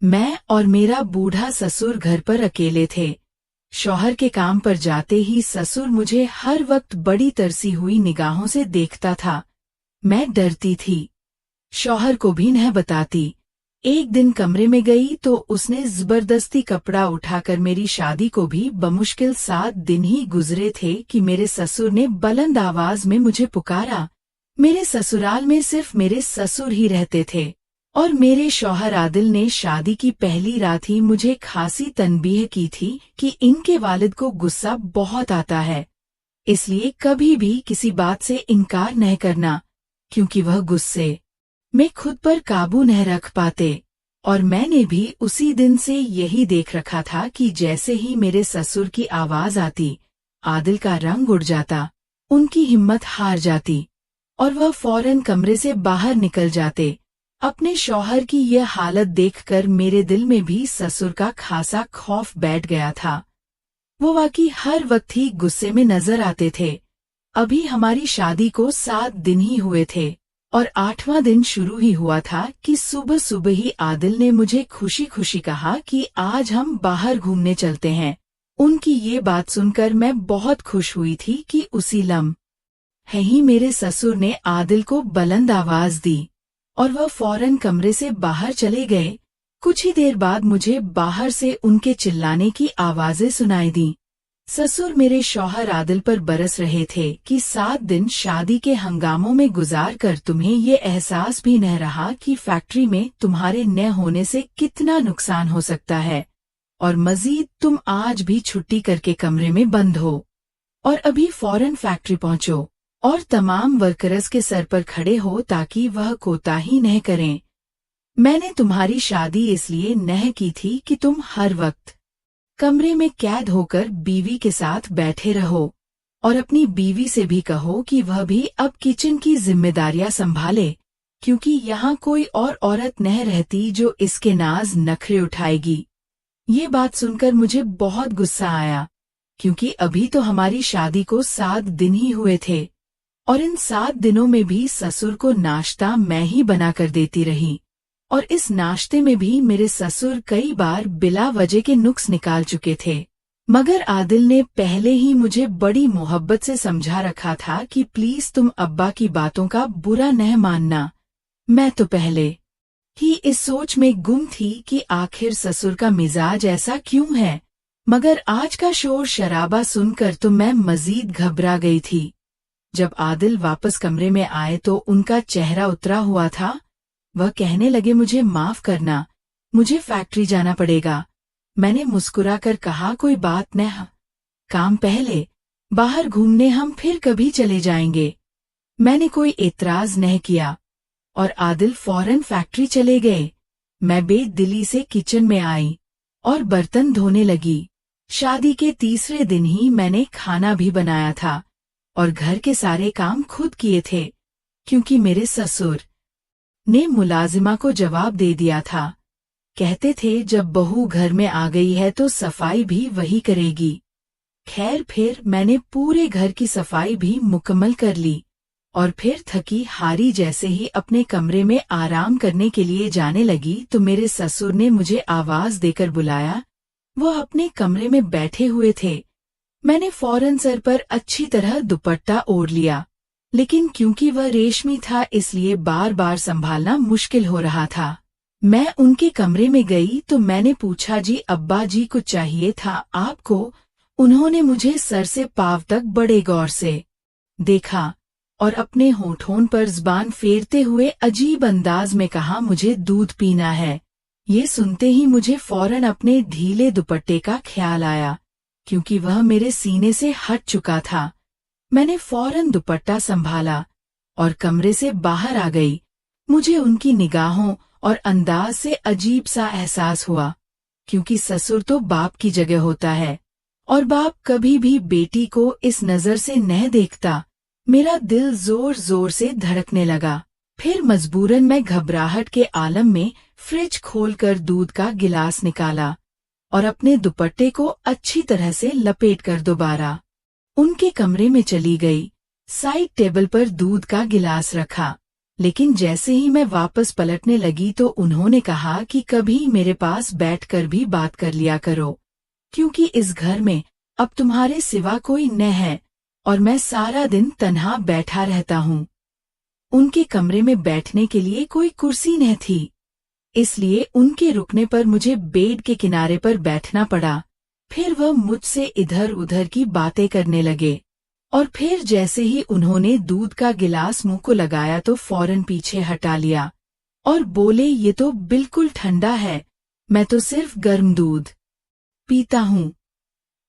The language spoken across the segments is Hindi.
मैं और मेरा बूढ़ा ससुर घर पर अकेले थे। शौहर के काम पर जाते ही ससुर मुझे हर वक्त बड़ी तरसी हुई निगाहों से देखता था। मैं डरती थी, शौहर को भी नहीं बताती। एक दिन कमरे में गई तो उसने जबरदस्ती कपड़ा उठाकर मेरी शादी को भी बमुश्किल 7 दिन ही गुजरे थे कि मेरे ससुर ने बुलंद आवाज में मुझे पुकारा। मेरे ससुराल में सिर्फ मेरे ससुर ही रहते थे और मेरे शौहर आदिल ने शादी की पहली रात ही मुझे खासी तनबीह की थी कि इनके वालिद को गुस्सा बहुत आता है, इसलिए कभी भी किसी बात से इनकार नहीं करना, क्योंकि वह गुस्से में खुद पर काबू नहीं रख पाते। और मैंने भी उसी दिन से यही देख रखा था कि जैसे ही मेरे ससुर की आवाज आती, आदिल का रंग उड़ जाता, उनकी हिम्मत हार जाती और वह फौरन कमरे से बाहर निकल जाते। अपने शौहर की यह हालत देखकर मेरे दिल में भी ससुर का खासा खौफ बैठ गया था। वो वाकई हर वक्त ही गुस्से में नजर आते थे। अभी हमारी शादी को 7 दिन ही हुए थे और 8वां दिन शुरू ही हुआ था कि सुबह सुबह ही आदिल ने मुझे खुशी खुशी कहा कि आज हम बाहर घूमने चलते हैं। उनकी ये बात सुनकर मैं बहुत खुश हुई थी कि उसी लम्हे ही मेरे ससुर ने आदिल को बुलंद आवाज दी और वह फौरन कमरे से बाहर चले गए। कुछ ही देर बाद मुझे बाहर से उनके चिल्लाने की आवाजें सुनाई दी। ससुर मेरे शौहर आदिल पर बरस रहे थे कि 7 दिन शादी के हंगामों में गुजार कर तुम्हें ये एहसास भी न रहा कि फैक्ट्री में तुम्हारे न होने से कितना नुकसान हो सकता है, और मजीद तुम आज भी छुट्टी करके कमरे में बंद हो और अभी फौरन फैक्ट्री पहुंचो और तमाम वर्कर्स के सर पर खड़े हो ताकि वह कोताही न करें। मैंने तुम्हारी शादी इसलिए नहीं की थी कि तुम हर वक्त कमरे में कैद होकर बीवी के साथ बैठे रहो, और अपनी बीवी से भी कहो कि वह भी अब किचन की जिम्मेदारियां संभाले, क्योंकि यहाँ कोई और औरत नहीं रहती जो इसके नाज नखरे उठाएगी। ये बात सुनकर मुझे बहुत गुस्सा आया, क्योंकि अभी तो हमारी शादी को 7 दिन ही हुए थे और इन 7 दिनों में भी ससुर को नाश्ता मैं ही बनाकर देती रही, और इस नाश्ते में भी मेरे ससुर कई बार बिला वजह के नुक्स निकाल चुके थे। मगर आदिल ने पहले ही मुझे बड़ी मोहब्बत से समझा रखा था कि प्लीज तुम अब्बा की बातों का बुरा नहीं मानना। मैं तो पहले ही इस सोच में गुम थी कि आखिर ससुर का मिजाज ऐसा क्यों है, मगर आज का शोर शराबा सुनकर तो मैं मजीद घबरा गई थी। जब आदिल वापस कमरे में आए तो उनका चेहरा उतरा हुआ था। वह कहने लगे, मुझे माफ करना, मुझे फैक्ट्री जाना पड़ेगा। मैंने मुस्कुराकर कहा, कोई बात नहीं, काम पहले, बाहर घूमने हम फिर कभी चले जाएंगे। मैंने कोई एतराज नहीं किया और आदिल फौरन फैक्ट्री चले गए। मैं बेदिली से किचन में आई और बर्तन धोने लगी। शादी के तीसरे दिन ही मैंने खाना भी बनाया था और घर के सारे काम खुद किए थे, क्योंकि मेरे ससुर ने मुलाजिमा को जवाब दे दिया था। कहते थे जब बहू घर में आ गई है तो सफाई भी वही करेगी। खैर फिर मैंने पूरे घर की सफाई भी मुकम्मल कर ली और फिर थकी हारी जैसे ही अपने कमरे में आराम करने के लिए जाने लगी तो मेरे ससुर ने मुझे आवाज देकर बुलाया। वह अपने कमरे में बैठे हुए थे। मैंने फौरन सर पर अच्छी तरह दुपट्टा ओढ़ लिया, लेकिन क्योंकि वह रेशमी था इसलिए बार बार संभालना मुश्किल हो रहा था। मैं उनके कमरे में गई तो मैंने पूछा, जी अब्बा जी कुछ चाहिए था आपको? उन्होंने मुझे सर से पांव तक बड़े गौर से देखा और अपने होठों पर ज़बान फेरते हुए अजीब अंदाज में कहा, मुझे दूध पीना है। ये सुनते ही मुझे फौरन अपने ढीले दुपट्टे का ख्याल आया, क्योंकि वह मेरे सीने से हट चुका था। मैंने फौरन दुपट्टा संभाला और कमरे से बाहर आ गई। मुझे उनकी निगाहों और अंदाज से अजीब सा एहसास हुआ, क्योंकि ससुर तो बाप की जगह होता है और बाप कभी भी बेटी को इस नजर से नहीं देखता। मेरा दिल जोर जोर से धड़कने लगा। फिर मजबूरन मैं घबराहट के आलम में फ्रिज खोलकर दूध का गिलास निकाला और अपने दुपट्टे को अच्छी तरह से लपेटकर दोबारा उनके कमरे में चली गई। साइड टेबल पर दूध का गिलास रखा, लेकिन जैसे ही मैं वापस पलटने लगी तो उन्होंने कहा कि कभी मेरे पास बैठकर भी बात कर लिया करो, क्योंकि इस घर में अब तुम्हारे सिवा कोई न है और मैं सारा दिन तन्हा बैठा रहता हूँ। उनके कमरे में बैठने के लिए कोई कुर्सी न थी, इसलिए उनके रुकने पर मुझे बेड के किनारे पर बैठना पड़ा। फिर वह मुझसे इधर उधर की बातें करने लगे और फिर जैसे ही उन्होंने दूध का गिलास मुंह को लगाया तो फौरन पीछे हटा लिया और बोले, ये तो बिल्कुल ठंडा है, मैं तो सिर्फ गर्म दूध पीता हूँ।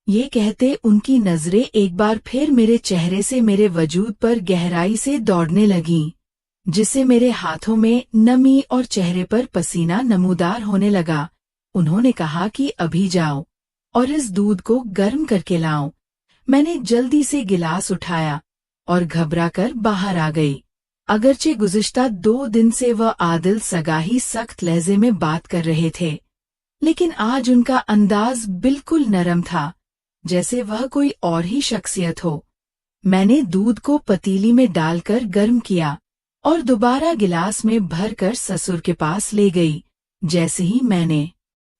ये कहते उनकी नजरें एक बार फिर मेरे चेहरे से मेरे वजूद पर गहराई से दौड़ने लगीं, जिससे मेरे हाथों में नमी और चेहरे पर पसीना नमूदार होने लगा। उन्होंने कहा कि अभी जाओ और इस दूध को गर्म करके लाओ। मैंने जल्दी से गिलास उठाया और घबराकर बाहर आ गई। अगरचे गुज़िश्ता 2 दिन से वह आदिल सगाही सख्त लहजे में बात कर रहे थे, लेकिन आज उनका अंदाज बिल्कुल नरम था, जैसे वह कोई और ही शख्सियत हो। मैंने दूध को पतीली में डालकर गर्म किया और दोबारा गिलास में भरकर ससुर के पास ले गई। जैसे ही मैंने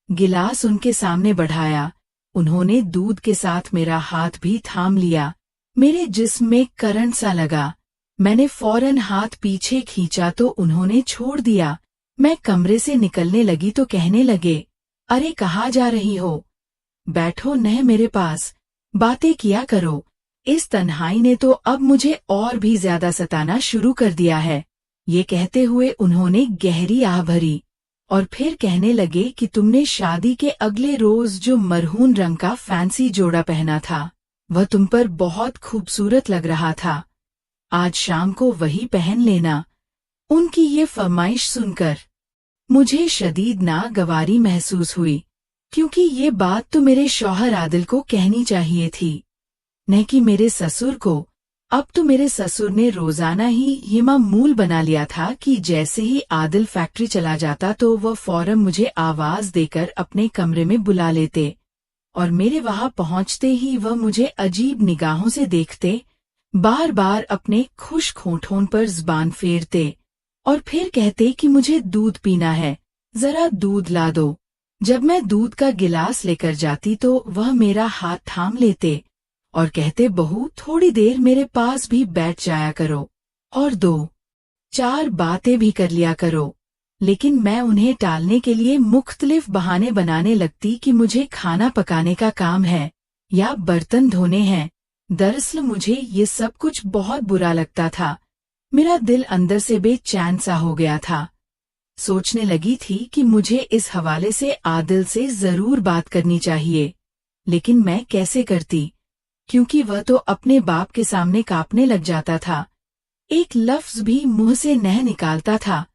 गिलास उनके सामने बढ़ाया, उन्होंने दूध के साथ मेरा हाथ भी थाम लिया। मेरे जिस्म में करंट सा लगा। मैंने फौरन हाथ पीछे खींचा तो उन्होंने छोड़ दिया। मैं कमरे से निकलने लगी तो कहने लगे, अरे कहाँ जा रही हो? बैठो न मेरे पास, बातें किया करो। इस तन्हाई ने तो अब मुझे और भी ज्यादा सताना शुरू कर दिया है। ये कहते हुए उन्होंने गहरी आह भरी और फिर कहने लगे कि तुमने शादी के अगले रोज जो मरहून रंग का फैंसी जोड़ा पहना था, वह तुम पर बहुत खूबसूरत लग रहा था। आज शाम को वही पहन लेना। उनकी ये फरमाइश सुनकर मुझे शदीद नागवारी महसूस हुई, क्योंकि ये बात तो मेरे शौहर आदिल को कहनी चाहिए थी, न कि मेरे ससुर को। अब तो मेरे ससुर ने रोजाना ही ये मामूल बना लिया था कि जैसे ही आदिल फैक्ट्री चला जाता तो वह फौरन मुझे आवाज देकर अपने कमरे में बुला लेते और मेरे वहां पहुंचते ही वह मुझे अजीब निगाहों से देखते, बार बार अपने खुश होठों पर ज़बान फेरते और फिर कहते कि मुझे दूध पीना है, जरा दूध ला दो। जब मैं दूध का गिलास लेकर जाती तो वह मेरा हाथ थाम लेते और कहते, बहू थोड़ी देर मेरे पास भी बैठ जाया करो और 2-4 बातें भी कर लिया करो। लेकिन मैं उन्हें टालने के लिए मुख्तलिफ बहाने बनाने लगती कि मुझे खाना पकाने का काम है या बर्तन धोने हैं। दरअसल मुझे ये सब कुछ बहुत बुरा लगता था। मेरा दिल अंदर से बेचैन सा हो गया था। सोचने लगी थी कि मुझे इस हवाले से आदिल से जरूर बात करनी चाहिए, लेकिन मैं कैसे करती, क्योंकि वह तो अपने बाप के सामने कांपने लग जाता था। एक लफ्ज भी मुंह से न निकालता था।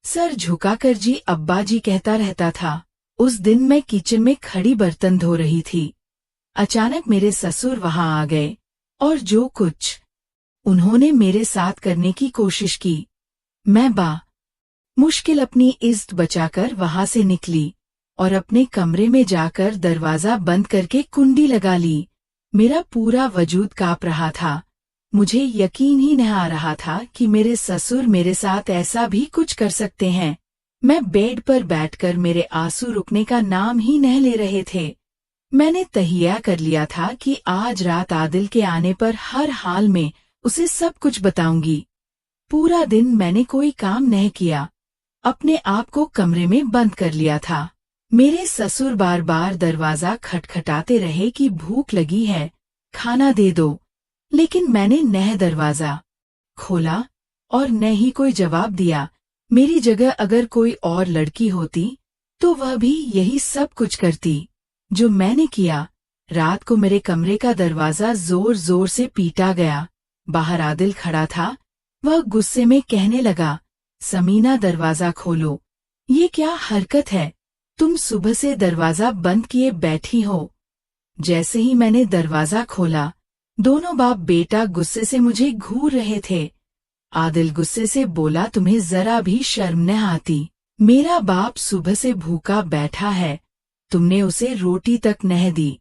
सर झुकाकर जी अब्बा जी कहता रहता था। उस दिन मैं किचन में खड़ी बर्तन धो रही थी। अचानक मेरे ससुर वहां आ गए और जो कुछ उन्होंने मेरे साथ करने की कोशिश की, मैं मुश्किल अपनी इज्जत बचाकर वहां से निकली और अपने कमरे में जाकर दरवाजा बंद करके कुंडी लगा ली। मेरा पूरा वजूद कांप रहा था। मुझे यकीन ही नहीं आ रहा था कि मेरे ससुर मेरे साथ ऐसा भी कुछ कर सकते हैं। मैं बेड पर बैठकर मेरे आंसू रुकने का नाम ही नहीं ले रहे थे। मैंने तहिया कर लिया था कि आज रात आदिल के आने पर हर हाल में उसे सब कुछ बताऊंगी। पूरा दिन मैंने कोई काम नहीं किया, अपने आप को कमरे में बंद कर लिया था। मेरे ससुर बार बार दरवाजा खटखटाते रहे कि भूख लगी है, खाना दे दो, लेकिन मैंने न दरवाजा खोला और न ही कोई जवाब दिया। मेरी जगह अगर कोई और लड़की होती तो वह भी यही सब कुछ करती जो मैंने किया। रात को मेरे कमरे का दरवाजा जोर जोर से पीटा गया। बाहर आदिल खड़ा था। वह गुस्से में कहने लगा, समीना दरवाजा खोलो, ये क्या हरकत है, तुम सुबह से दरवाजा बंद किए बैठी हो। जैसे ही मैंने दरवाजा खोला, दोनों बाप बेटा गुस्से से मुझे घूर रहे थे। आदिल गुस्से से बोला, तुम्हें जरा भी शर्म न आती? मेरा बाप सुबह से भूखा बैठा है, तुमने उसे रोटी तक नहीं दी।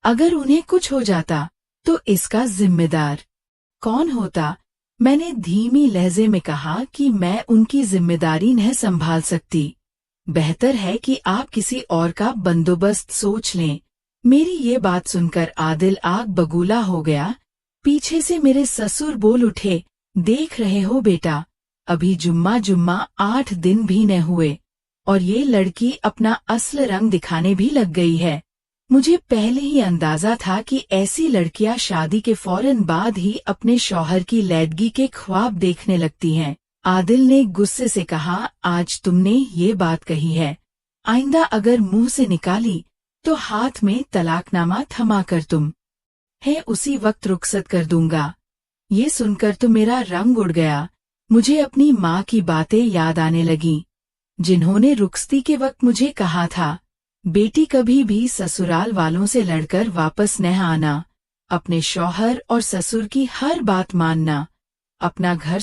अगर उन्हें कुछ हो जाता तो इसका जिम्मेदार कौन होता? मैंने धीमी लहजे में कहा कि मैं उनकी जिम्मेदारी नहीं संभाल सकती। बेहतर है कि आप किसी और का बंदोबस्त सोच लें। मेरी ये बात सुनकर आदिल आग बगूला हो गया। पीछे से मेरे ससुर बोल उठे, देख रहे हो बेटा, अभी जुम्मा 8 दिन भी न हुए और ये लड़की अपना असल रंग दिखाने भी लग गई है। मुझे पहले ही अंदाजा था कि ऐसी लड़कियां शादी के फौरन बाद ही अपने शौहर की लैदगी के ख्वाब देखने लगती हैं। आदिल ने गुस्से से कहा, आज तुमने ये बात कही है, आइंदा अगर मुंह से निकाली तो हाथ में तलाकनामा थमा कर तुम है उसी वक्त रुखसत कर दूंगा। ये सुनकर तो मेरा रंग उड़ गया। मुझे अपनी माँ की बातें याद आने लगीं, जिन्होंने रुखसती के वक्त मुझे कहा था, बेटी कभी भी ससुराल वालों से लड़कर वापस न आना, अपने शौहर और ससुर की हर बात मानना, अपना घर